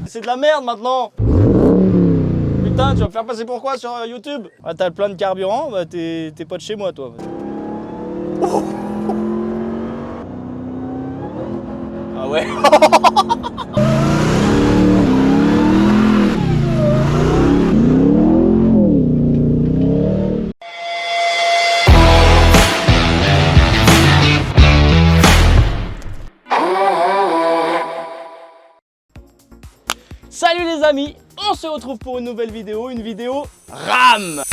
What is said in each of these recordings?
C'est de la merde maintenant. Putain, tu vas me faire passer pour quoi sur YouTube? Ah, t'as plein de carburant, bah t'es pas de chez moi toi. Oh. Ah ouais. Salut les amis, on se retrouve pour une nouvelle vidéo, RAM.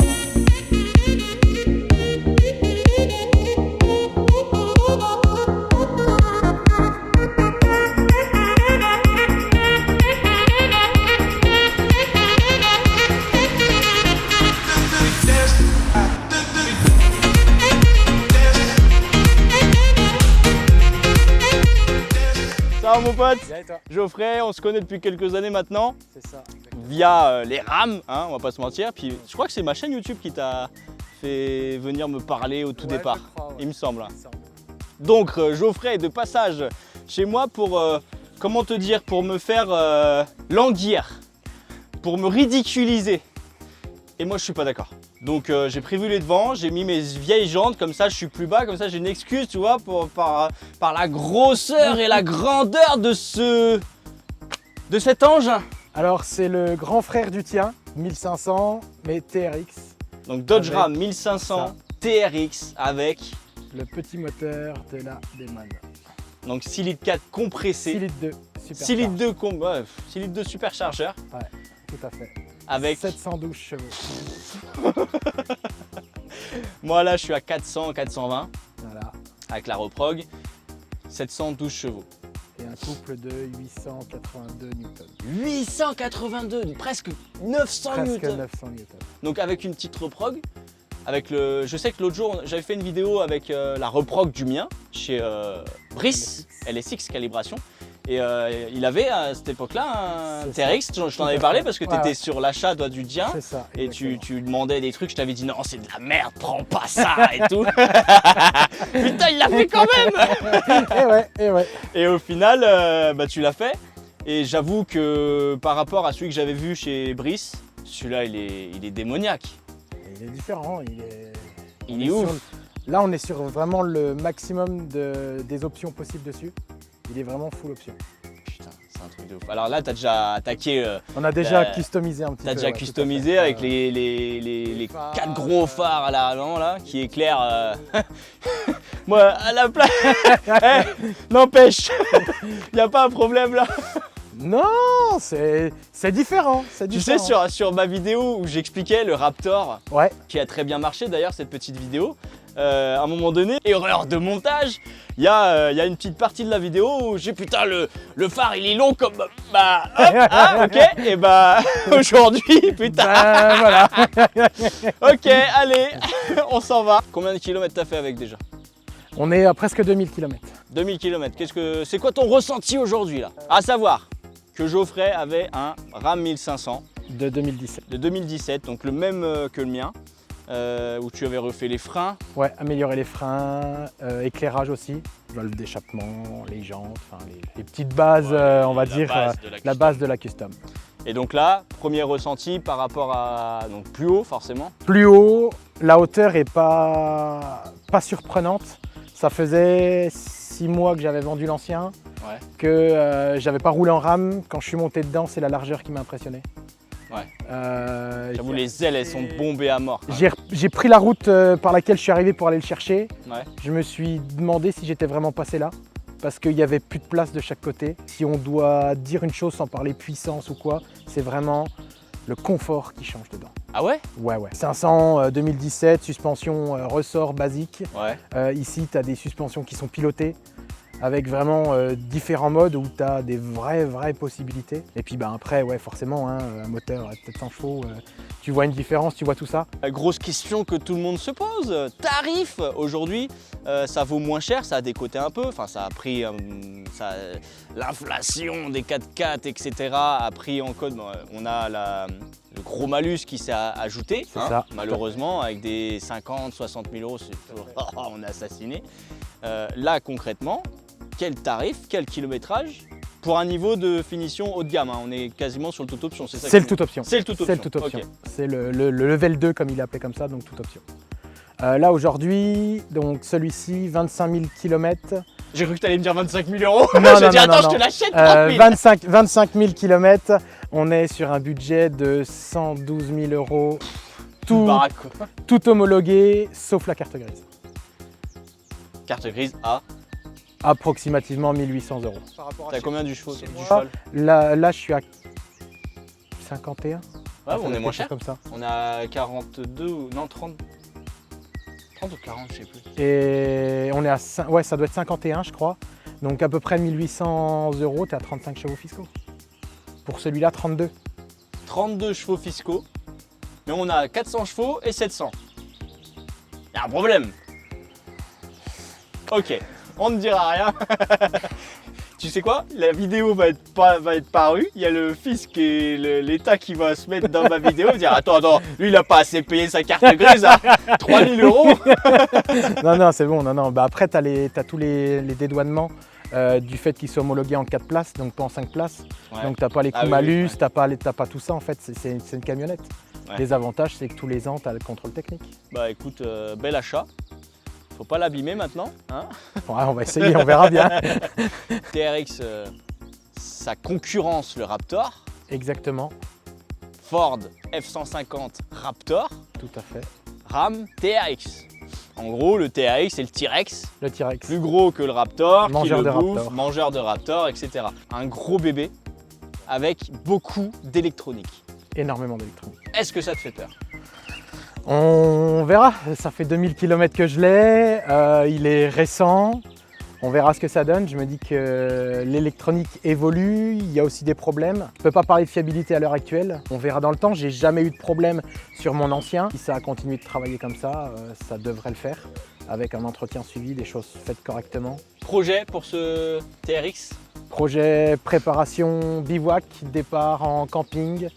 Ça va mon pote? Bien et toi? Geoffrey, on se connaît depuis quelques années maintenant. C'est ça, exactement. Via les RAM, hein, on va pas se mentir. Puis je crois que c'est ma chaîne YouTube qui t'a fait venir me parler au tout départ, Crois, ouais. il me semble. Donc Geoffrey est de passage chez moi pour, comment te dire, pour me faire languir, pour me ridiculiser. Et moi je suis pas d'accord. Donc j'ai prévu les devants, j'ai mis mes vieilles jantes, comme ça je suis plus bas, comme ça j'ai une excuse, tu vois, par la grosseur et la grandeur de cet engin. Alors c'est le grand frère du tien, 1500, mais TRX. Donc Dodge Avec Ram 1500 TRX avec le petit moteur de la Demon. donc 6 litres 4 compressé. 6 litres 2, super. 6 litres 2 6 litres 2 superchargeur Ouais, tout à fait. avec 712 chevaux. moi là je suis à 400, 420 Voilà. avec la reprog, 712 chevaux. Et un couple de 882 newtons. 882, presque 900 Presque newtons. 900 newtons. Donc avec une petite reprog, avec je sais que l'autre jour j'avais fait une vidéo avec la reprog du mien chez Brice, LSX Calibration. Et il avait à cette époque-là un TRX, je t'en avais parlé parce que tu étais sur l'achat du tien. C'est ça. Et exactement. tu demandais des trucs, je t'avais dit non c'est de la merde, prends pas ça et tout. Putain il l'a fait quand même. Et ouais. Et au final bah, tu l'as fait. Et j'avoue que par rapport à celui que j'avais vu chez Brice, celui-là il est démoniaque. Il est différent, Il est ouf. Là on est sur vraiment le maximum des options possibles dessus. Il est vraiment full option. Putain, c'est un truc de ouf. Alors là, t'as déjà attaqué. On a déjà customisé un petit peu. T'as déjà ouais, customisé avec les phares, 4 gros phares à l'avant là, qui éclairent. Moi, à la place. N'empêche, il n'y a pas un problème là. Non, c'est différent. Tu sais, sur ma vidéo où j'expliquais le Raptor, Ouais. qui a très bien marché d'ailleurs, cette petite vidéo, à un moment donné, erreur de montage, il y a une petite partie de la vidéo où j'ai putain le phare il est long comme bah hop, ah, ok, et bah aujourd'hui putain Voilà. ok allez on s'en va. Combien de kilomètres t'as fait avec déjà? On est à presque 2000 km. 2000 km, c'est quoi ton ressenti aujourd'hui là? À savoir que Geoffrey avait un Ram 1500 De 2017. de 2017, donc le même que le mien, où tu avais refait les freins. Ouais, améliorer les freins, éclairage aussi, valve d'échappement, les jantes, enfin les petites bases, Ouais, on va la dire, base de la la base de la custom. Et donc là, premier ressenti par rapport à donc plus haut forcément. Plus haut, la hauteur est pas surprenante. Ça faisait 6 mois que j'avais vendu l'ancien, Ouais. que j'avais pas roulé en RAM. Quand je suis monté dedans, c'est la largeur qui m'a impressionné. Ouais. J'avoue J'ai- les ailes elles sont bombées à mort. J'ai pris la route par laquelle je suis arrivé pour aller le chercher. Ouais. Je me suis demandé si j'étais vraiment passé là, parce qu'il n'y avait plus de place de chaque côté. Si on doit dire une chose sans parler puissance ou quoi, c'est vraiment le confort qui change dedans. Ah ouais? Ouais. 500 2017, suspension ressort basique. Ouais. Ici, tu as des suspensions qui sont pilotées avec vraiment différents modes où tu as des vraies possibilités. Et puis après, ouais, forcément, hein, un moteur à 700 chevaux, tu vois une différence, tu vois tout ça. La grosse question que tout le monde se pose, tarif aujourd'hui, ça vaut moins cher, ça a décoté un peu, enfin ça a pris, l'inflation des 4x4 etc. a pris en compte, on a le gros malus qui s'est ajouté, C'est ça. malheureusement avec des 50, 60 000 euros, on est assassiné. Là concrètement, quel tarif, quel kilométrage pour un niveau de finition haut de gamme, hein. On est quasiment sur le tout option, c'est ça? C'est le tout option. C'est le tout option. C'est le tout option. Ok. C'est le level 2 comme il est appelé comme ça, donc tout option. Là aujourd'hui, donc celui-ci, 25 000 km. J'ai cru que tu allais me dire 25 000 euros. Non, J'ai non, dit non, attends, non, je te l'achète 30 000. 25 000 km, on est sur un budget de 112 000 euros. Tout, Baraque, quoi. tout homologué, sauf la carte grise. Carte grise à. Approximativement 1800 euros. T'as combien du cheval? Là, je suis à 51. Ouais, on est quelque moins chose cher. comme ça. On a 42 ou non 30. 30 ou 40, je sais plus. Et on est à ouais, ça doit être 51, je crois. Donc à peu près 1800 euros, tu es à 35 chevaux fiscaux. Pour celui-là, 32. 32 chevaux fiscaux, mais on a 400 chevaux et 700. Il y a un problème. Ok, on ne dira rien. Tu sais quoi? La vidéo va être parue. Il y a le fisc et l'État qui va se mettre dans ma vidéo et dire attends, lui il a pas assez payé sa carte grise à 3 000 euros. Non, c'est bon. Non. Bah, après, tu as tous les dédouanements du fait qu'ils soient homologués en 4 places, donc pas en 5 places. Ouais. Donc tu n'as pas les coûts oui, malus, ouais. tu n'as pas tout ça. En fait, c'est une camionnette. Ouais. Les avantages, c'est que tous les ans, tu as le contrôle technique. Bah écoute, bel achat. Faut pas l'abîmer maintenant, hein. Ouais, on va essayer, on verra bien. TRX, ça concurrence le Raptor. Exactement, Ford F-150 Raptor. tout à fait. Ram TRX. En gros, le TRX c'est le T-Rex, Le T-Rex. plus gros que le Raptor, Mangeur qui le de bouffe, Raptor. mangeur de Raptor, etc. Un gros bébé avec beaucoup d'électronique. Énormément d'électronique. Est-ce que ça te fait peur? On verra, ça fait 2000 km que je l'ai, il est récent, on verra ce que ça donne. Je me dis que l'électronique évolue, il y a aussi des problèmes. Je ne peux pas parler de fiabilité à l'heure actuelle, on verra dans le temps. J'ai jamais eu de problème sur mon ancien. Si ça a continué de travailler comme ça devrait le faire, avec un entretien suivi, des choses faites correctement. Projet pour ce TRX? Projet préparation bivouac, départ en camping.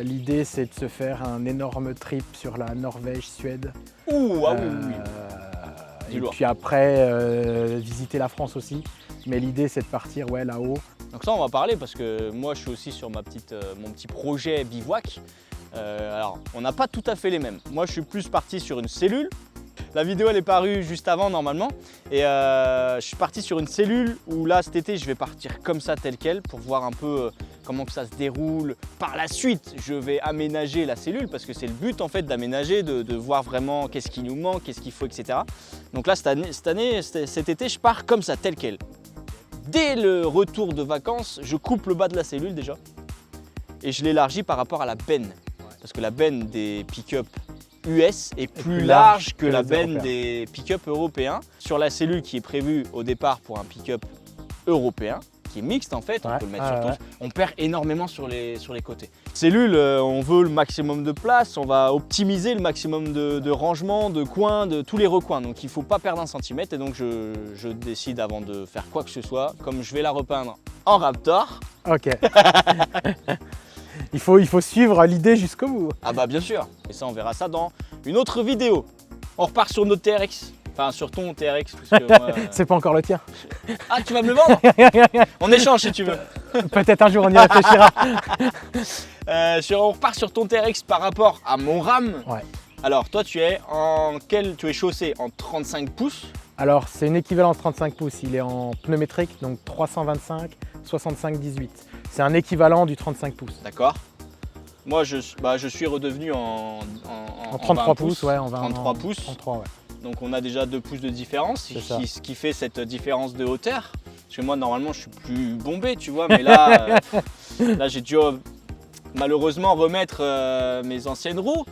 L'idée c'est de se faire un énorme trip sur la Norvège-Suède. Ouh, ah oui, oui. Et lourd. puis après visiter la France aussi. Mais l'idée c'est de partir là-haut. Donc ça on va parler parce que moi je suis aussi sur mon petit projet bivouac. Alors on n'a pas tout à fait les mêmes. Moi je suis plus parti sur une cellule. La vidéo elle est parue juste avant normalement et je suis parti sur une cellule où là cet été je vais partir comme ça tel quel pour voir un peu comment que ça se déroule. Par la suite je vais aménager la cellule parce que c'est le but en fait d'aménager, de voir vraiment qu'est-ce qui nous manque, qu'est-ce qu'il faut, etc. Donc là cet été je pars comme ça tel quel. Dès le retour de vacances je coupe le bas de la cellule déjà et je l'élargis par rapport à la benne parce que la benne des pick-up US est plus large que la benne des pick-up européens. Sur la cellule qui est prévue au départ pour un pick-up européen, qui est mixte en fait, on peut le mettre sur tous, on perd énormément sur les côtés. Cellule, on veut le maximum de place, on va optimiser le maximum de rangement, de coins, de tous les recoins. Donc il ne faut pas perdre un centimètre et donc je décide avant de faire quoi que ce soit, comme je vais la repeindre en Raptor. Ok. Il faut suivre l'idée jusqu'au bout. Ah bah bien sûr, et ça on verra ça dans une autre vidéo. On repart sur notre TRX, enfin sur ton TRX. Parce que moi, C'est pas encore le tien. Ah tu vas me le vendre? On échange si tu veux. Peut-être un jour on y réfléchira. On repart sur ton TRX par rapport à mon RAM. Ouais. Alors toi tu es en quel? Tu es chaussé en 35 pouces. Alors c'est une équivalence 35 pouces, il est en pneu métrique, donc 325, 65, 18. C'est un équivalent du 35 pouces. D'accord. Moi je suis redevenu en 33 20 pouces, ouais, en 33 pouces. 33, ouais. Donc on a déjà 2 pouces de différence, ce qui fait cette différence de hauteur. Parce que moi normalement je suis plus bombé, tu vois, mais là, là j'ai dû malheureusement remettre mes anciennes roues.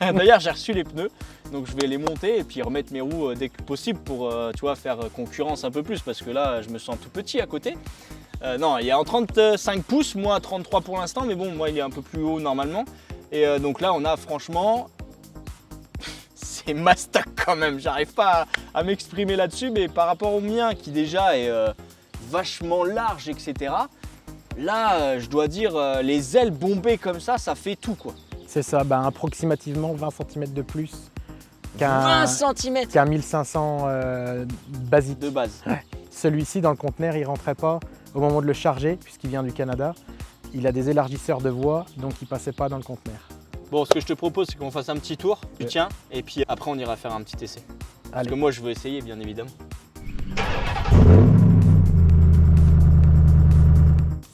D'ailleurs j'ai reçu les pneus, donc je vais les monter et puis remettre mes roues dès que possible pour tu vois, faire concurrence un peu plus parce que là je me sens tout petit à côté. Non, il est en 35 pouces, moi 33 pour l'instant, mais bon, moi il est un peu plus haut normalement. Et donc là on a franchement, c'est mastac quand même, j'arrive pas à m'exprimer là-dessus, mais par rapport au mien qui déjà est vachement large, etc. Là, je dois dire, les ailes bombées comme ça fait tout quoi. C'est ça, approximativement 20 cm de plus 20 cm qu'un 1500 basique. de base. Ouais. Celui-ci, dans le conteneur, il ne rentrait pas au moment de le charger, puisqu'il vient du Canada. Il a des élargisseurs de voie, donc il ne passait pas dans le conteneur. Bon, ce que je te propose, c'est qu'on fasse un petit tour, tu Ouais. tiens, et puis après on ira faire un petit essai. Parce Allez. que moi je veux essayer, bien évidemment.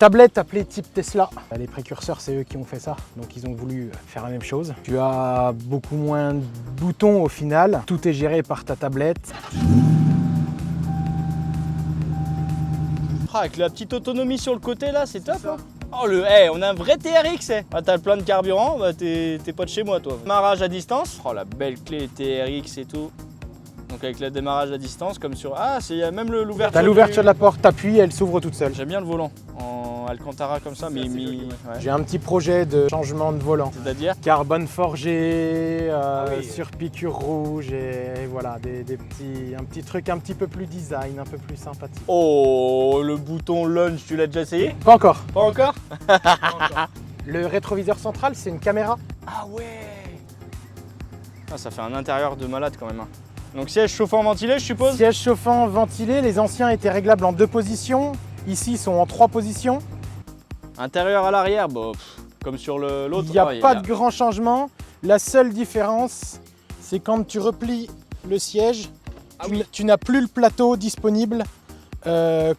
Tablette appelée type Tesla. Les précurseurs, c'est eux qui ont fait ça, donc ils ont voulu faire la même chose. Tu as beaucoup moins de boutons au final, tout est géré par ta tablette. Ah, avec la petite autonomie sur le côté là, c'est top. ça. Hein. Oh hey, on a un vrai TRX. Ah, t'as plein de carburant, bah t'es pas de chez moi toi. Démarrage à distance. Oh la belle clé TRX et tout. Donc avec le démarrage à distance comme sur... Ah, il y a même l'ouverture. T'as l'ouverture de la porte, t'appuies, elle s'ouvre toute seule. J'aime bien le volant en Alcantara comme ça, mais c'est mis... joli, ouais. J'ai un petit projet de changement de volant. C'est-à-dire Carbone forgé, oui. sur piqûre rouge et voilà, un petit truc un petit peu plus design, un peu plus sympathique. Oh, le bouton launch, tu l'as déjà essayé? Pas encore. Pas encore? Le rétroviseur central, c'est une caméra. Ah ouais. Ah, ça fait un intérieur de malade quand même. Hein. Donc siège chauffant ventilé, je suppose? Siège chauffant ventilé, les anciens étaient réglables en 2 positions. Ici, ils sont en 3 positions. Intérieur à l'arrière, bon, comme sur l'autre. Il n'y a pas de grand changement. La seule différence, c'est quand tu replies le siège, Ah tu, oui. tu n'as plus le plateau disponible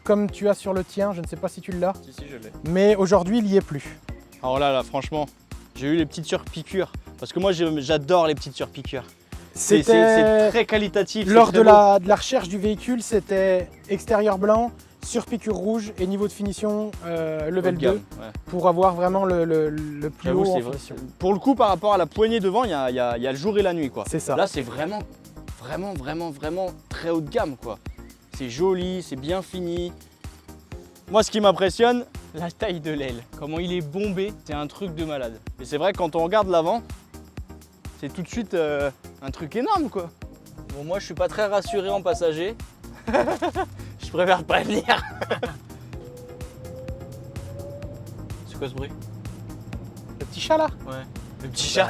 comme tu as sur le tien. Je ne sais pas si tu l'as, Si, je l'ai. mais aujourd'hui, il n'y est plus. Alors là, franchement, j'ai eu les petites surpiqûres. Parce que moi, j'adore les petites surpiqûres. C'est très qualitatif. c'est Lors très de beau. la recherche du véhicule, c'était extérieur blanc, surpiqûre rouge et niveau de finition level Haut de gamme, 2 ouais. pour avoir vraiment le plus J'avoue, haut en c'est vrai. finition. Pour le coup, par rapport à la poignée devant, il y a le jour et la nuit, quoi. C'est ça. Là, c'est vraiment très haut de gamme, quoi. C'est joli, c'est bien fini. Moi, ce qui m'impressionne, la taille de l'aile. Comment il est bombé, c'est un truc de malade. Et c'est vrai, quand on regarde l'avant, c'est tout de suite un truc énorme, quoi. Bon, moi, je suis pas très rassuré en passager. Je préfère te prévenir. C'est quoi ce bruit? Le petit chat là. Ouais. Le petit chat.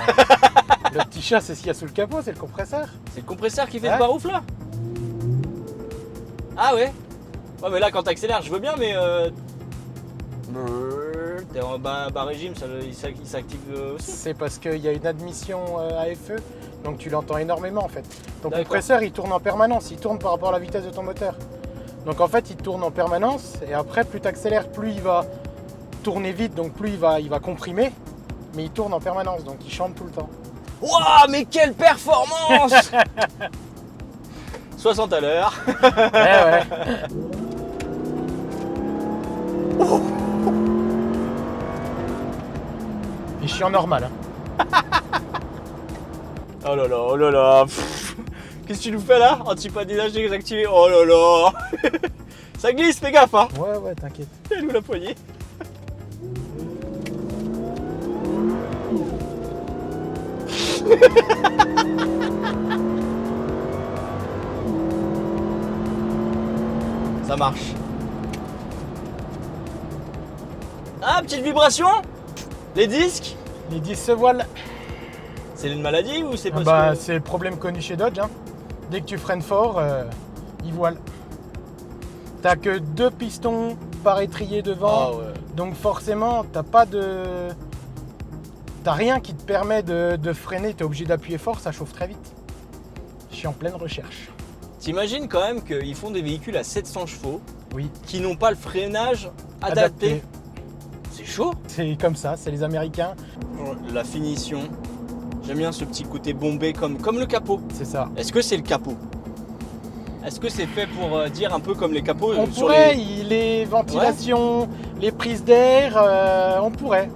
Le petit chat, c'est ce qu'il y a sous le capot, c'est le compresseur. C'est le compresseur qui fait Ouais. le barouf là? Ah ouais? Ouais mais là quand t'accélères je veux bien mais t'es en bas régime, il s'active aussi. C'est parce qu'il y a une admission AFE, donc tu l'entends énormément en fait. Ton D'accord. compresseur, il tourne en permanence, il tourne par rapport à la vitesse de ton moteur. Donc en fait, il tourne en permanence et après, plus tu accélères, plus il va tourner vite, donc plus il va comprimer, mais il tourne en permanence, donc il chante tout le temps. Waouh mais quelle performance! 60 à l'heure. Ouais. Et je suis en normal. Hein. Oh là là, oh là là. Pff. Qu'est-ce que tu nous fais là? Antipadinage désactivé. Oh là là. Ça glisse, fais gaffe hein. Ouais, t'inquiète. Elle nous la poignée. Ça marche. Ah, petite vibration? Les disques? Les 10 se voilent. C'est une maladie ou c'est parce Bah, que... c'est le problème connu chez Dodge. Hein. Dès que tu freines fort, ils voilent. T'as que 2 pistons par étrier devant, Ah ouais. donc forcément, t'as rien qui te permet de freiner. T'es obligé d'appuyer fort, ça chauffe très vite. Je suis en pleine recherche. T'imagines quand même qu'ils font des véhicules à 700 chevaux Oui. qui n'ont pas le freinage adapté. C'est chaud. C'est comme ça, c'est les Américains, La finition. J'aime bien ce petit côté bombé comme le capot. c'est ça. Est-ce que c'est le capot? Est-ce que c'est fait pour dire un peu comme les capots On sur pourrait, les... les ventilations, les prises d'air, on pourrait.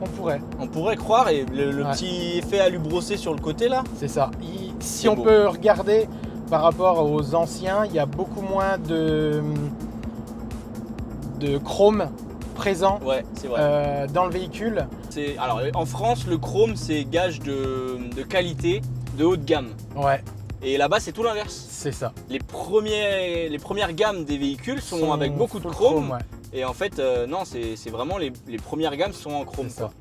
On pourrait croire, et le Ouais. petit effet alu brossé sur le côté là. C'est ça. Si C'est on beau. peut regarder par rapport aux anciens, il y a beaucoup moins de chrome présent Ouais, c'est vrai. dans le véhicule. Alors en France, le chrome c'est gage de qualité, de haut de gamme. Ouais, Et là-bas c'est tout l'inverse. c'est ça. Les premières gammes des véhicules sont avec beaucoup de full chrome. ouais, Et en fait, non, c'est vraiment les premières gammes sont en chrome. c'est ça. Quoi.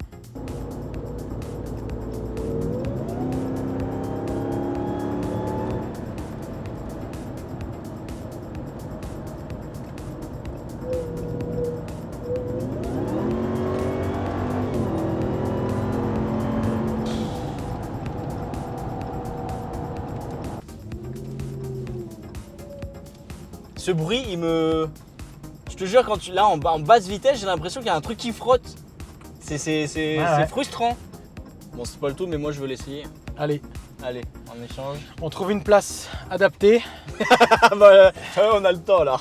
Ce bruit, il me... Je te jure, quand tu... là, en basse vitesse, j'ai l'impression qu'il y a un truc qui frotte. C'est frustrant. Bon, c'est pas le tout, mais moi, je veux l'essayer. Allez, Allez, en échange. on trouve une place adaptée. Bah, on a le temps, là.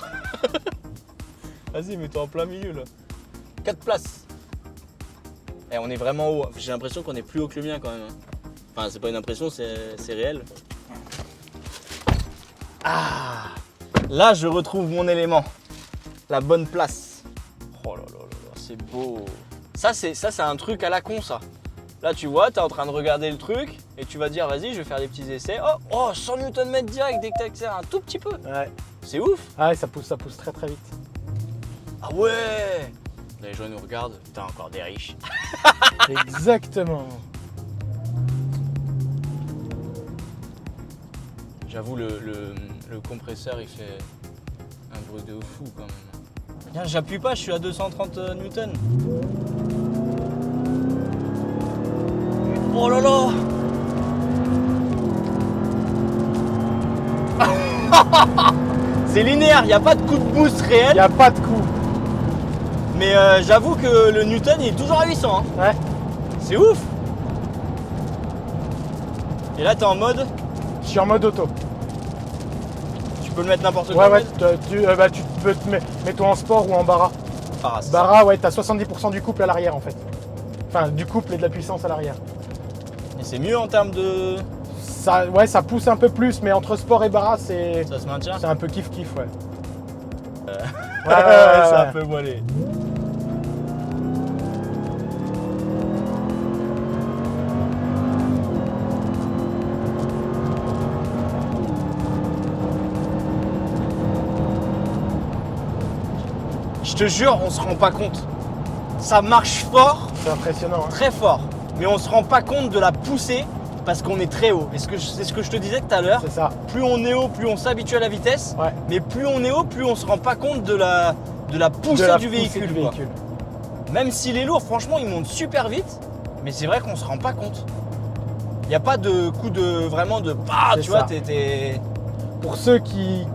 Vas-y, mets-toi en plein milieu, là. 4 places. Et on est vraiment haut. J'ai l'impression qu'on est plus haut que le mien, quand même. Enfin, c'est pas une impression, c'est réel. Ah! Là, je retrouve mon élément. La bonne place. Oh là là là là, c'est beau. Ça, c'est un truc à la con, ça. Là, tu vois, tu es en train de regarder le truc et tu vas dire, vas-y, je vais faire des petits essais. Oh, 100 Nm direct dès que tu accélères un tout petit peu. Ouais. C'est ouf. Ah ouais, ça pousse très très vite. Ah ouais. Les gens nous regardent. Putain, encore des riches. Exactement. J'avoue, le compresseur, il fait un bruit de fou quand même. Tiens, j'appuie pas, je suis à 230 newtons. Oh là là. C'est linéaire, il n'y a pas de coup de boost Il réel. n'y a pas de coup. Mais j'avoue que le newton, il est toujours à 800. Hein. Ouais. C'est ouf. Et là, t'es en mode, Je suis en mode auto. tu peux le mettre n'importe Ouais, quoi. ouais, tu peux te mets-toi en sport ou en bara. Ah, c'est Bara, ouais, t'as 70% du couple à l'arrière en fait. Enfin, du couple et de la puissance à l'arrière. ça. Et c'est mieux en termes de... Ça, ouais, ça pousse un peu plus, mais entre sport et bara, c'est Ça se maintient. un peu kiff-kiff, ouais. Ouais, c'est un peu voilé. Je te jure, on se rend pas compte. Ça marche fort, C'est impressionnant. Hein. très fort, mais on se rend pas compte de la poussée parce qu'on est très haut. C'est ce que je te disais tout à l'heure. C'est ça. Plus on est haut, plus on s'habitue à la vitesse. Ouais. Mais plus on est haut, plus on se rend pas compte de la poussée De la du poussée véhicule. du quoi. véhicule. Même s'il est lourd, franchement, il monte super vite. Mais c'est vrai qu'on se rend pas compte. Il n'y a pas de coup de vraiment de bah, C'est tu vois, ça. t'es. Pour ceux qui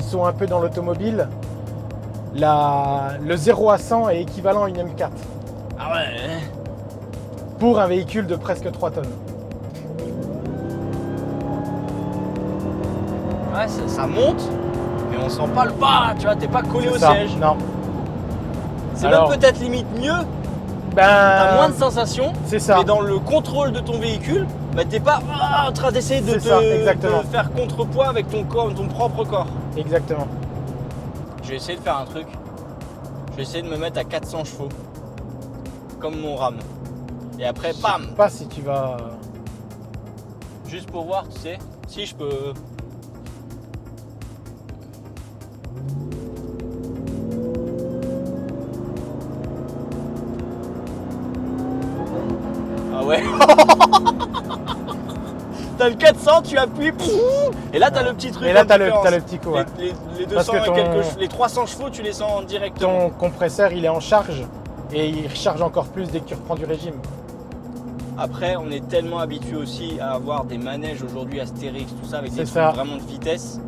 sont un peu dans l'automobile, le 0 à 100 est équivalent à une M4 Ah ouais. pour un véhicule de presque 3 tonnes. Ouais, ça monte, mais on sent pas le pas, tu vois, t'es pas collé C'est au ça. siège. Non. C'est Alors- même peut-être limite mieux, t'as moins de sensations, c'est ça. mais dans le contrôle de ton véhicule, bah, t'es pas en train d'essayer de C'est ça, exactement. de faire contrepoids avec ton corps, ton propre corps. Exactement. Je vais essayer de faire un truc. Je vais essayer de me mettre à 400 chevaux, comme mon RAM. Et après, Je bam, sais pas si tu vas. juste pour voir, tu sais, si je peux. Ah ouais. T'as le 400, tu appuies, pouf, et là t'as le petit truc. Et là, en t'as le différence. petit coup. Ouais. Les Parce 200 que et ton- les 300 chevaux, tu les sens directement. Ton compresseur, il est en charge et il recharge encore plus dès que tu reprends du régime. Après, on est tellement habitué aussi à avoir des manèges aujourd'hui, Astérix, tout ça, avec des C'est trucs ça. vraiment de vitesse.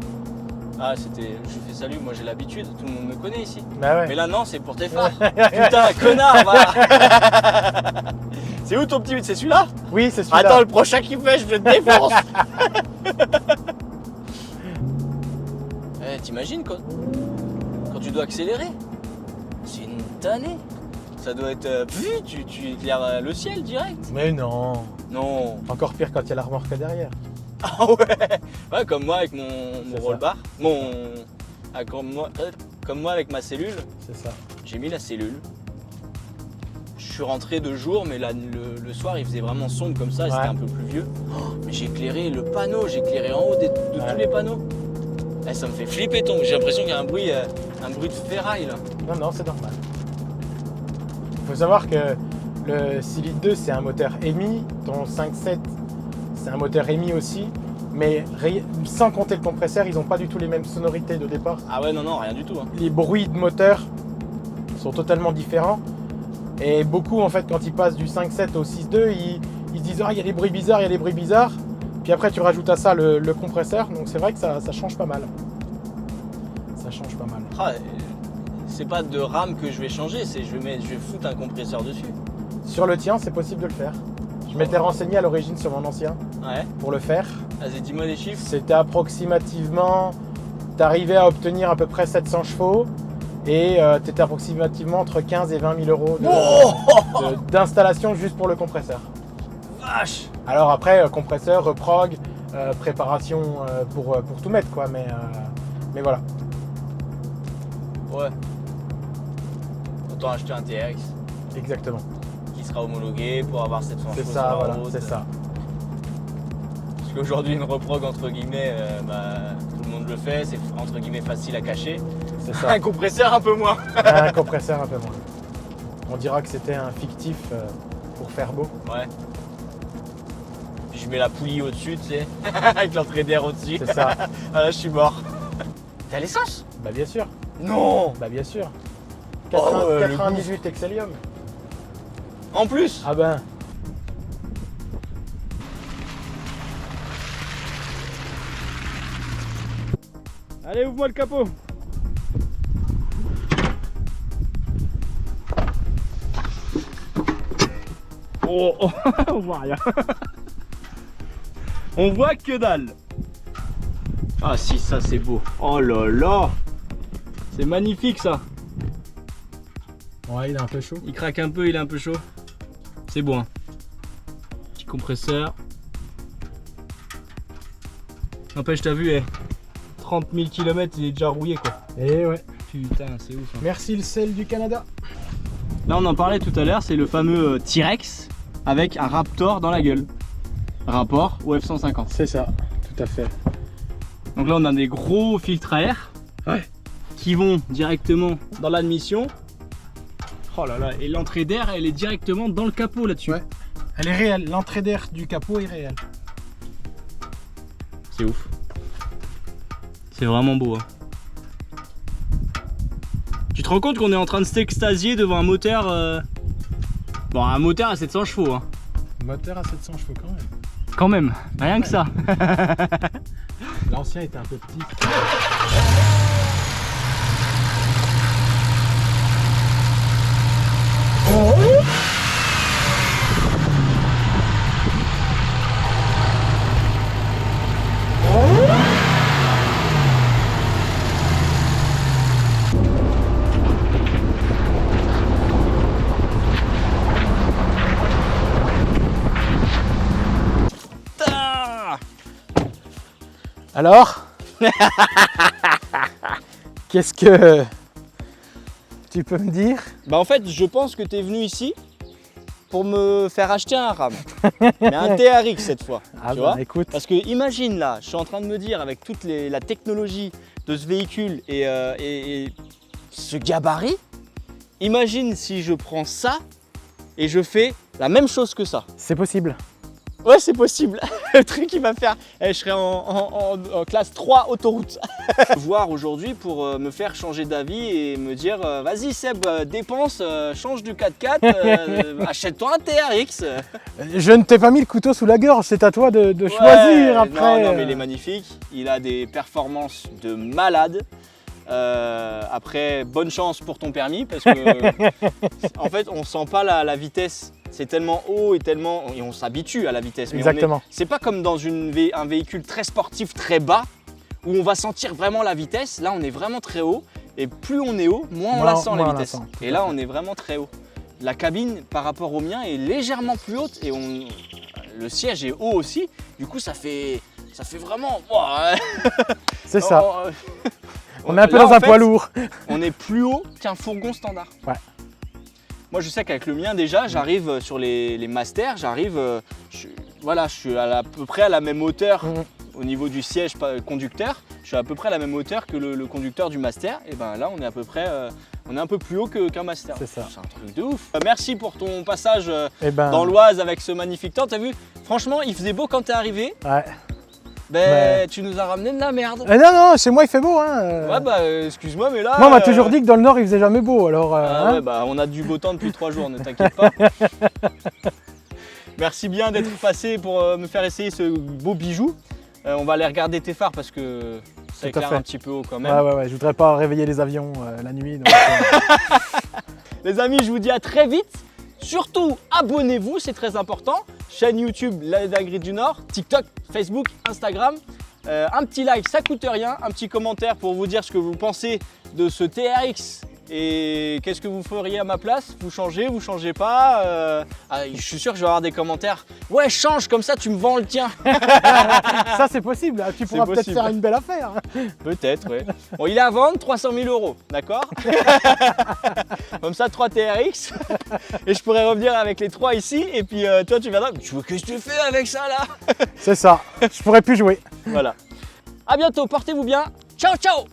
Ah, c'était. Je fais salut, moi j'ai l'habitude, tout le monde me connaît ici. Bah ouais. Mais là, non, c'est pour tes phares. Putain, connard, va. C'est où ton petit but? C'est celui-là? Oui, c'est celui-là. Attends, le prochain qui fait, je te défonce. T'imagines quand tu dois accélérer? C'est une tannée. Ça doit être. Tu éclaires le ciel direct. Mais non. Non. Encore pire quand il y a la remorque derrière. Ah ouais. Ouais, comme moi avec mon C'est roll ça. bar. Comme moi avec ma cellule. C'est ça. J'ai mis la cellule. Je suis rentré de jour, mais le soir il faisait vraiment sombre comme ça, Ouais. c'était un peu plus vieux. Oh, mais j'ai éclairé le panneau, j'ai éclairé en haut de Ouais. tous les panneaux. Eh, ça me fait flipper ton. J'ai l'impression qu'il y a un bruit de ferraille là. Non, non, c'est normal. Il faut savoir que le 6 litres 2, c'est un moteur EMI. Ton 5.7, c'est un moteur EMI aussi. Mais sans compter le compresseur, ils n'ont pas du tout les mêmes sonorités de départ. Ah ouais, non, non, rien du tout. Hein. Les bruits de moteur sont totalement différents. Et beaucoup, en fait, quand ils passent du 5.7 au 6.2, ils se disent « Ah, il y a des bruits bizarres, il y a des bruits bizarres ». Puis après, tu rajoutes à ça le compresseur. Donc c'est vrai que ça change pas mal. Ça change pas mal. Ah, c'est pas de rame que je vais changer, c'est je vais foutre un compresseur dessus. Sur le tien, c'est possible de le faire. Je m'étais renseigné à l'origine sur mon ancien Ouais. pour le faire. Vas-y, dis-moi les chiffres. C'était approximativement, t'arrivais à obtenir à peu près 700 chevaux et t'étais approximativement entre 15 et 20 000 euros d'installation juste pour le compresseur. Vache. Alors après, compresseur, reprog, préparation pour tout mettre quoi, mais voilà. Ouais. Autant acheter un TRX Exactement. qui sera homologué pour avoir 700 C'est chevaux ça, sur la voilà, route. c'est ça. Parce qu'aujourd'hui, une reprog, entre guillemets, tout le monde le fait, c'est entre guillemets facile à cacher. C'est ça. Un compresseur, un peu moins. Un compresseur un peu moins. On dira que c'était un fictif pour faire beau. Ouais. Puis je mets la poulie au-dessus, tu sais, avec l'entrée d'air au-dessus. C'est ça. Ah là, je suis mort. T'as l'essence? Bah bien sûr. Non. Bah bien sûr. Oh, le 98 Excellium. En plus. Ah ben. Allez, ouvre-moi le capot. Oh, oh. On voit rien. On voit que dalle. Ah si, ça c'est beau. Oh là là. C'est magnifique ça. Ouais, il est un peu chaud. Il craque un peu, il est un peu chaud. C'est bon. Hein. Petit compresseur. N'empêche, t'as vu, 30 000 km, il est déjà rouillé quoi. Et ouais. Putain, c'est ouf. Hein. Merci le sel du Canada. Là, on en parlait tout à l'heure, c'est le fameux T-Rex avec un Raptor dans la gueule. Rapport au F-150. C'est ça, tout à fait. Donc là, on a des gros filtres à air qui vont directement dans l'admission. Oh là là, et l'entrée d'air, elle est directement dans le capot là-dessus. Ouais. Elle est réelle, l'entrée d'air du capot est réelle. C'est ouf. C'est vraiment beau. Hein. Tu te rends compte qu'on est en train de s'extasier devant un moteur Bon, un moteur à 700 chevaux. Hein. Moteur à 700 chevaux quand même. Quand même, rien que ça. L'ancien était un peu petit. Alors, qu'est-ce que tu peux me dire? Bah en fait, je pense que tu es venu ici pour me faire acheter un RAM. Mais un TRX cette fois. Ah tu bah vois, écoute, parce que imagine là, je suis en train de me dire avec toute la technologie de ce véhicule et ce gabarit, imagine si je prends ça et je fais la même chose que ça. c'est possible. Ouais, c'est possible. Le truc il va faire, je serai en classe 3 autoroute. Voir aujourd'hui pour me faire changer d'avis et me dire vas-y Seb, dépense, change de 4x4, achète-toi un TRX. Je ne t'ai pas mis le couteau sous la gorge, c'est à toi de choisir après. Non, mais il est magnifique. Il a des performances de malade. Après, bonne chance pour ton permis parce que en fait, on sent pas la vitesse. C'est tellement haut et on s'habitue à la vitesse. Mais Exactement. c'est pas comme dans un véhicule très sportif, très bas, où on va sentir vraiment la vitesse. Là, on est vraiment très haut. Et plus on est haut, moins on la sent la vitesse. Et là, on est vraiment très haut. La cabine, par rapport au mien, est légèrement plus haute et le siège est haut aussi. Du coup, ça fait vraiment. C'est ça. On est un peu Là, dans en un fait, poids lourd. On est plus haut qu'un fourgon standard. Ouais. Moi, je sais qu'avec le mien, déjà, j'arrive sur les masters, je suis à peu près à la même hauteur au niveau du siège conducteur. Je suis à peu près à la même hauteur que le conducteur du master. Et ben là, on est à peu près, on est un peu plus haut qu'un master. C'est ça. C'est un truc de ouf. Merci pour ton passage Dans l'Oise avec ce magnifique temps. T'as vu, franchement, il faisait beau quand t'es arrivé. Ouais. Tu nous as ramené de la merde. Non, chez moi il fait beau. Hein. Ouais, excuse-moi, mais là. Moi, on m'a toujours dit que dans le nord il faisait jamais beau. Alors, ouais, on a du beau temps depuis 3 jours, ne t'inquiète pas. Merci bien d'être passé pour me faire essayer ce beau bijou. On va aller regarder tes phares parce que Ça Tout à éclaire fait. un petit peu haut quand même. Ouais, je voudrais pas réveiller les avions la nuit. Donc, Les amis, je vous dis à très vite. Surtout, abonnez-vous, c'est très important. Chaîne YouTube, la dinguerie du Nord, TikTok, Facebook, Instagram. Un petit like, ça coûte rien. Un petit commentaire pour vous dire ce que vous pensez de ce TRX et qu'est-ce que vous feriez à ma place. Vous changez pas. Je suis sûr que je vais avoir des commentaires. Ouais, change, comme ça tu me vends le tien. ça c'est possible, tu pourras peut-être possible. faire une belle affaire. Peut-être, ouais. Bon, il est à vendre 300 000 €, d'accord. Comme ça, 3 TRX. Et je pourrais revenir avec les 3 ici. Et puis toi, tu viendras. Qu'est-ce que tu fais avec ça là? C'est ça, je pourrais plus jouer. Voilà. À bientôt, portez-vous bien. Ciao, ciao.